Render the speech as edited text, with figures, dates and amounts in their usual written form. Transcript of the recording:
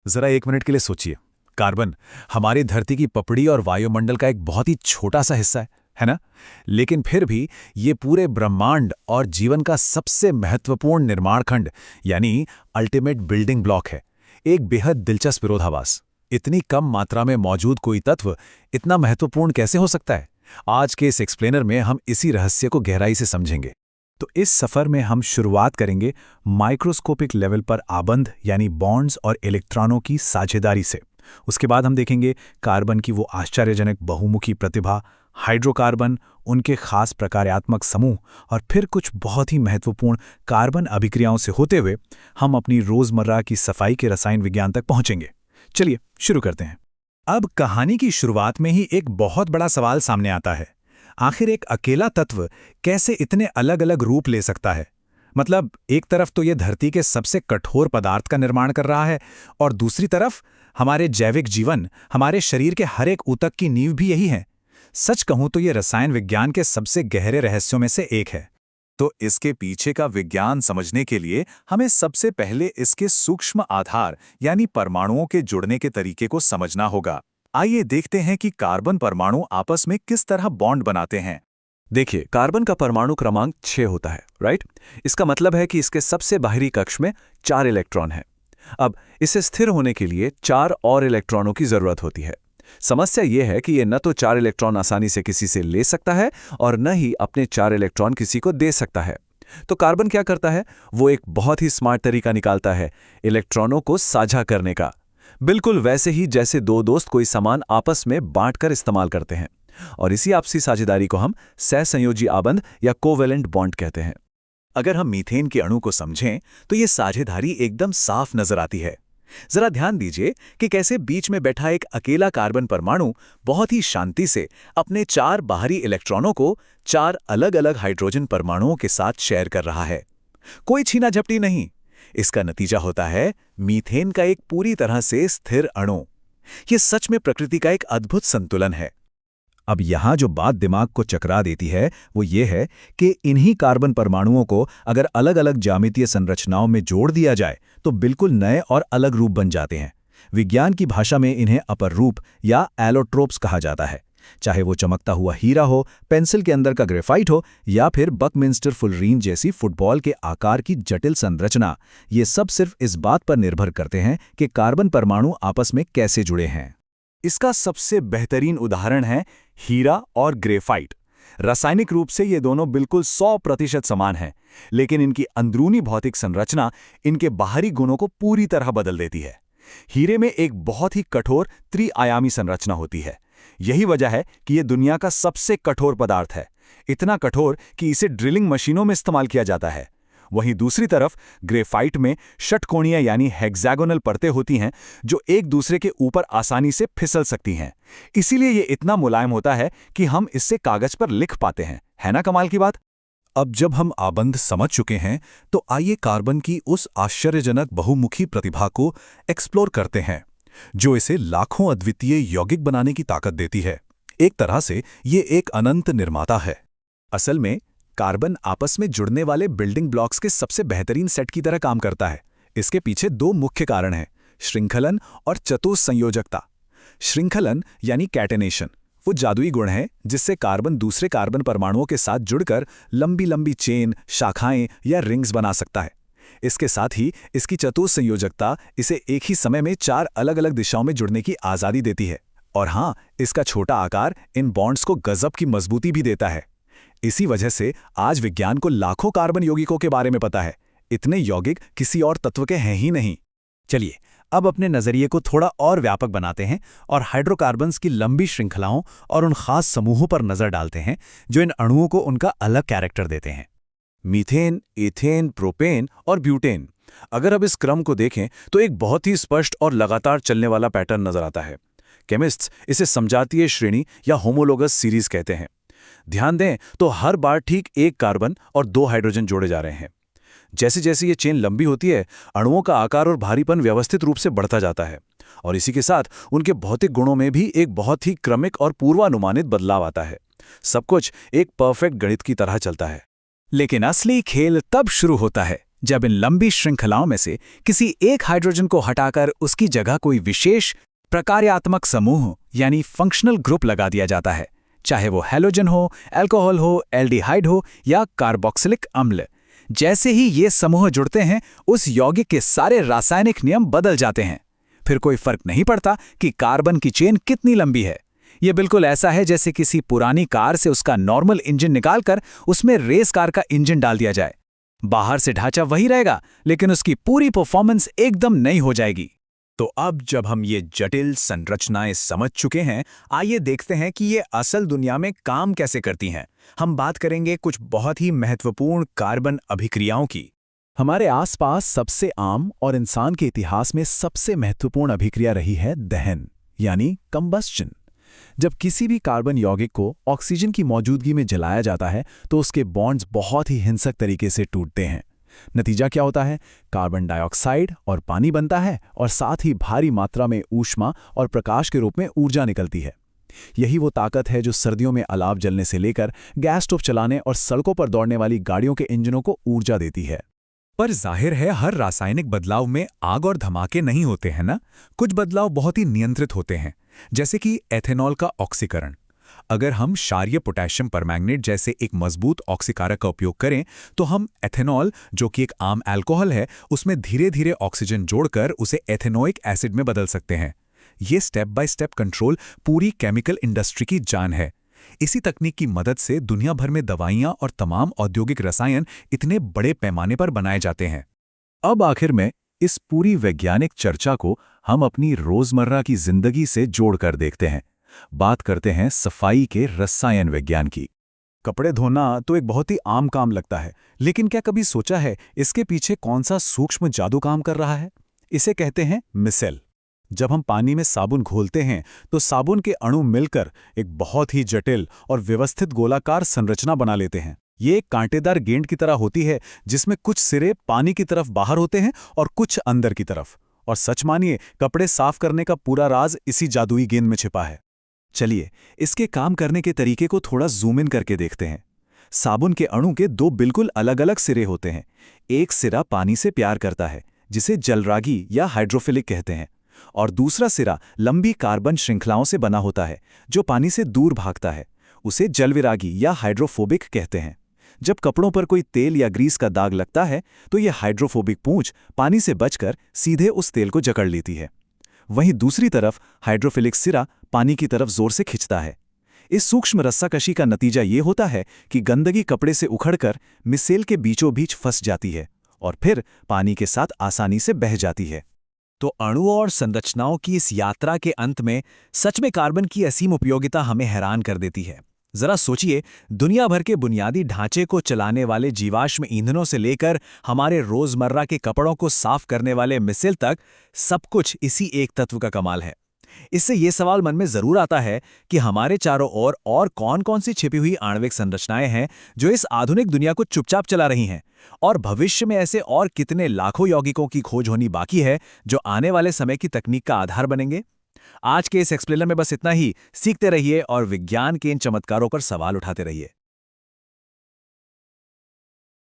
जरा एक मिनट के लिए सोचिए। कार्बन हमारी धरती की पपड़ी और वायुमंडल का एक बहुत ही छोटा सा हिस्सा है ना? लेकिन फिर भी ये पूरे ब्रह्मांड और जीवन का सबसे महत्वपूर्ण निर्माण खंड यानी अल्टीमेट बिल्डिंग ब्लॉक है। एक बेहद दिलचस्प विरोधाभास। इतनी कम मात्रा में मौजूद कोई तत्व इतना महत्वपूर्ण कैसे हो सकता है? आज के इस एक्सप्लेनर में हम इसी रहस्य को गहराई से समझेंगे। तो इस सफर में हम शुरुआत करेंगे माइक्रोस्कोपिक लेवल पर आबंध यानी बॉन्ड्स और इलेक्ट्रॉनों की साझेदारी से। उसके बाद हम देखेंगे कार्बन की वो आश्चर्यजनक बहुमुखी प्रतिभा, हाइड्रोकार्बन, उनके खास प्रकार्यात्मक समूह और फिर कुछ बहुत ही महत्वपूर्ण कार्बन अभिक्रियाओं से होते हुए हम अपनी रोजमर्रा की सफाई के रसायन विज्ञान तक पहुंचेंगे। चलिए शुरू करते हैं। अब कहानी की शुरुआत में ही एक बहुत बड़ा सवाल सामने आता है। आखिर एक अकेला तत्व कैसे इतने अलग अलग रूप ले सकता है? मतलब एक तरफ तो ये धरती के सबसे कठोर पदार्थ का निर्माण कर रहा है और दूसरी तरफ हमारे जैविक जीवन, हमारे शरीर के हर एक ऊतक की नींव भी यही है। सच कहूं तो ये रसायन विज्ञान के सबसे गहरे रहस्यों में से एक है। तो इसके पीछे का विज्ञान समझने के लिए हमें सबसे पहले इसके सूक्ष्म आधार यानी परमाणुओं के जुड़ने के तरीके को समझना होगा। आइए देखते हैं कि कार्बन परमाणु आपस में किस तरह बॉन्ड बनाते हैं। देखिए, कार्बन का परमाणु क्रमांक 6 होता है, राइट? इसका मतलब है कि इसके सबसे बाहरी कक्ष में 4 इलेक्ट्रॉन हैं। अब इसे स्थिर होने के लिए 4 और इलेक्ट्रॉनों की जरूरत होती है। समस्या यह है कि ये न तो 4 इलेक्ट्रॉन आसानी से किसी से ले सकता है और न ही अपने 4 इलेक्ट्रॉन किसी को दे सकता है। तो कार्बन क्या करता है? वो एक बहुत ही स्मार्ट तरीका निकालता है इलेक्ट्रॉनों को साझा करने का। बिल्कुल वैसे ही जैसे दो दोस्त कोई सामान आपस में बांटकर इस्तेमाल करते हैं। और इसी आपसी साझेदारी को हम सहसंयोजी आबंध या कोवेलेंट बॉन्ड कहते हैं। अगर हम मीथेन के अणु को समझें तो ये साझेदारी एकदम साफ नजर आती है। जरा ध्यान दीजिए कि कैसे बीच में बैठा एक अकेला कार्बन परमाणु बहुत ही शांति से अपने 4 बाहरी इलेक्ट्रॉनों को 4 अलग-अलग हाइड्रोजन परमाणुओं के साथ शेयर कर रहा है। कोई छीना झपटी नहीं। इसका नतीजा होता है मीथेन का एक पूरी तरह से स्थिर अणु। ये सच में प्रकृति का एक अद्भुत संतुलन है। अब यहाँ जो बात दिमाग को चकरा देती है वो ये है कि इन्हीं कार्बन परमाणुओं को अगर अलग-अलग ज्यामितीय संरचनाओं में जोड़ दिया जाए तो बिल्कुल नए और अलग रूप बन जाते हैं। विज्ञान की भाषा में इन्हें अपर रूप या एलोट्रोप्स कहा जाता है। चाहे वो चमकता हुआ हीरा हो, पेंसिल के अंदर का ग्रेफाइट हो या फिर बकमिंस्टर फुलरीन जैसी फुटबॉल के आकार की जटिल संरचना, ये सब सिर्फ इस बात पर निर्भर करते हैं कि कार्बन परमाणु आपस में कैसे जुड़े हैं। इसका सबसे बेहतरीन उदाहरण है हीरा और ग्रेफाइट। रासायनिक रूप से ये दोनों बिल्कुल 100% समान हैं, लेकिन इनकी अंदरूनी भौतिक संरचना इनके बाहरी गुणों को पूरी तरह बदल देती है। हीरे में एक बहुत ही कठोर त्रि-आयामी संरचना होती है। यही वजह है कि यह दुनिया का सबसे कठोर पदार्थ है, इतना कठोर कि इसे ड्रिलिंग मशीनों में इस्तेमाल किया जाता है। वहीं दूसरी तरफ ग्रेफाइट में षटकोणीय यानी हेक्सागोनल परतें होती हैं जो एक दूसरे के ऊपर आसानी से फिसल सकती हैं। इसीलिए ये इतना मुलायम होता है कि हम इससे कागज पर लिख पाते हैं। है ना कमाल की बात? अब जब हम आबंध समझ चुके हैं तो आइए कार्बन की उस आश्चर्यजनक बहुमुखी प्रतिभा को एक्सप्लोर करते हैं जो इसे लाखों अद्वितीय यौगिक बनाने की ताकत देती है। एक तरह से ये एक अनंत निर्माता है। असल में कार्बन आपस में जुड़ने वाले बिल्डिंग ब्लॉक्स के सबसे बेहतरीन सेट की तरह काम करता है। इसके पीछे 2 मुख्य कारण हैं, श्रृंखलन और चतुस्संयोजकता। श्रृंखलन यानी कैटेनेशन वो जादुई गुण है जिससे कार्बन दूसरे कार्बन परमाणुओं के साथ जुड़कर लंबी लंबी चेन, शाखाएं या रिंग्स बना सकता है। इसके साथ ही इसकी चतुस्संयोजकता इसे एक ही समय में 4 अलग अलग दिशाओं में जुड़ने की आज़ादी देती है। और हाँ, इसका छोटा आकार इन बॉन्ड्स को गजब की मजबूती भी देता है। इसी वजह से आज विज्ञान को लाखों कार्बन यौगिकों के बारे में पता है। इतने यौगिक किसी और तत्व के हैं ही नहीं। चलिए अब अपने नजरिए को थोड़ा और व्यापक बनाते हैं और हाइड्रोकार्बन्स की लंबी श्रृंखलाओं और उन खास समूहों पर नजर डालते हैं जो इन अणुओं को उनका अलग कैरेक्टर देते हैं। मीथेन, एथेन, प्रोपेन और ब्यूटेन। अगर अब इस क्रम को देखें तो एक बहुत ही स्पष्ट और लगातार चलने वाला पैटर्न नजर आता है। केमिस्ट्स इसे समजातीय श्रेणी या होमोलोगस सीरीज कहते हैं। ध्यान दें तो हर बार ठीक एक कार्बन और 2 हाइड्रोजन जोड़े जा रहे हैं। जैसे जैसे ये चेन लंबी होती है, अणुओं का आकार और भारीपन व्यवस्थित रूप से बढ़ता जाता है और इसी के साथ उनके भौतिक गुणों में भी एक बहुत ही क्रमिक और पूर्वानुमानित बदलाव आता है। सब कुछ एक परफेक्ट गणित की तरह चलता है। लेकिन असली खेल तब शुरू होता है जब इन लंबी श्रृंखलाओं में से किसी एक हाइड्रोजन को हटाकर उसकी जगह कोई विशेष प्रकार्यात्मक समूह यानी फंक्शनल ग्रुप लगा दिया जाता है, चाहे वो हैलोजन हो, अल्कोहल हो, एल्डिहाइड हो या कार्बोक्सिलिक अम्ल। जैसे ही ये समूह जुड़ते हैं, उस यौगिक के सारे रासायनिक नियम बदल जाते हैं। फिर कोई फर्क नहीं पड़ता कि कार्बन की चेन कितनी लंबी है। ये बिल्कुल ऐसा है जैसे किसी पुरानी कार से उसका नॉर्मल इंजन निकालकर उसमें रेस कार का इंजन डाल दिया जाए। बाहर से ढांचा वही रहेगा, लेकिन उसकी पूरी परफॉर्मेंस एकदम नई हो जाएगी। तो अब जब हम ये जटिल संरचनाएं समझ चुके हैं, आइए देखते हैं कि ये असल दुनिया में काम कैसे करती हैं। हम बात करेंगे कुछ बहुत ही महत्वपूर्ण कार्बन अभिक्रियाओं की। हमारे आसपास सबसे आम और इंसान के इतिहास में सबसे महत्वपूर्ण अभिक्रिया रही है दहन, यानी कंबस्चन। जब किसी भी कार्बन यौगिक को ऑक्सीजन की मौजूदगी में जलाया जाता है तो उसके बॉन्ड्स बहुत ही हिंसक तरीके से टूटते हैं। नतीजा क्या होता है? कार्बन डाइऑक्साइड और पानी बनता है और साथ ही भारी मात्रा में ऊष्मा और प्रकाश के रूप में ऊर्जा निकलती है। यही वो ताकत है जो सर्दियों में अलाव जलने से लेकर गैस स्टोव चलाने और सड़कों पर दौड़ने वाली गाड़ियों के इंजनों को ऊर्जा देती है। पर जाहिर है हर रासायनिक बदलाव में आग और धमाके नहीं होते हैं ना। कुछ बदलाव बहुत ही नियंत्रित होते हैं, जैसे कि एथेनॉल का ऑक्सीकरण। अगर हम क्षारीय पोटेशियम परमैंगनेट जैसे एक मजबूत ऑक्सीकारक का उपयोग करें तो हम एथेनॉल, जो कि एक आम अल्कोहल है, उसमें धीरे धीरे ऑक्सीजन जोड़कर उसे एथेनोइक एसिड में बदल सकते हैं। ये स्टेप बाय स्टेप कंट्रोल पूरी केमिकल इंडस्ट्री की जान है। इसी तकनीक की मदद से दुनिया भर में दवाइयां और तमाम औद्योगिक रसायन इतने बड़े पैमाने पर बनाए जाते हैं। अब आखिर में इस पूरी वैज्ञानिक चर्चा को हम अपनी रोजमर्रा की जिंदगी से जोड़कर देखते हैं। बात करते हैं सफाई के रसायन विज्ञान की। कपड़े धोना तो एक बहुत ही आम काम लगता है, लेकिन क्या कभी सोचा है इसके पीछे कौन सा सूक्ष्म जादू काम कर रहा है? इसे कहते हैं मिसेल। जब हम पानी में साबुन घोलते हैं तो साबुन के अणु मिलकर एक बहुत ही जटिल और व्यवस्थित गोलाकार संरचना बना लेते हैं। ये एक कांटेदार गेंद की तरह होती है जिसमें कुछ सिरे पानी की तरफ बाहर होते हैं और कुछ अंदर की तरफ। और सच मानिए, कपड़े साफ करने का पूरा राज इसी जादुई गेंद में छिपा है। चलिए इसके काम करने के तरीके को थोड़ा जूम इन करके देखते हैं। साबुन के अणु के दो बिल्कुल अलग अलग सिरे होते हैं। एक सिरा पानी से प्यार करता है, जिसे जलरागी या हाइड्रोफिलिक कहते हैं, और दूसरा सिरा लंबी कार्बन श्रृंखलाओं से बना होता है जो पानी से दूर भागता है। उसे जलविरागी या हाइड्रोफोबिक कहते हैं। जब कपड़ों पर कोई तेल या ग्रीस का दाग लगता है तो यह हाइड्रोफोबिक पूंछ पानी से बचकर सीधे उस तेल को जकड़ लेती है। वहीं दूसरी तरफ हाइड्रोफिलिक सिरा पानी की तरफ जोर से खिंचता है। इस सूक्ष्म रस्साकशी का नतीजा ये होता है कि गंदगी कपड़े से उखड़कर मिसेल के बीचों बीच फंस जाती है और फिर पानी के साथ आसानी से बह जाती है। तो अणुओं और संरचनाओं की इस यात्रा के अंत में सच में कार्बन की असीम उपयोगिता हमें हैरान कर देती है। जरा सोचिए, दुनिया भर के बुनियादी ढांचे को चलाने वाले जीवाश्म ईंधनों से लेकर हमारे रोजमर्रा के कपड़ों को साफ करने वाले मिसेल तक, सब कुछ इसी एक तत्व का कमाल है। इससे ये सवाल मन में जरूर आता है कि हमारे चारों ओर और कौन-कौन सी छिपी हुई आणविक संरचनाएं हैं जो इस आधुनिक दुनिया को चुपचाप चला रही हैं, और भविष्य में ऐसे और कितने लाखों यौगिकों की खोज होनी बाकी है जो आने वाले समय की तकनीक का आधार बनेंगे। आज के इस एक्सप्लेनर में बस इतना ही। सीखते रहिए और विज्ञान के इन चमत्कारों पर सवाल उठाते रहिए।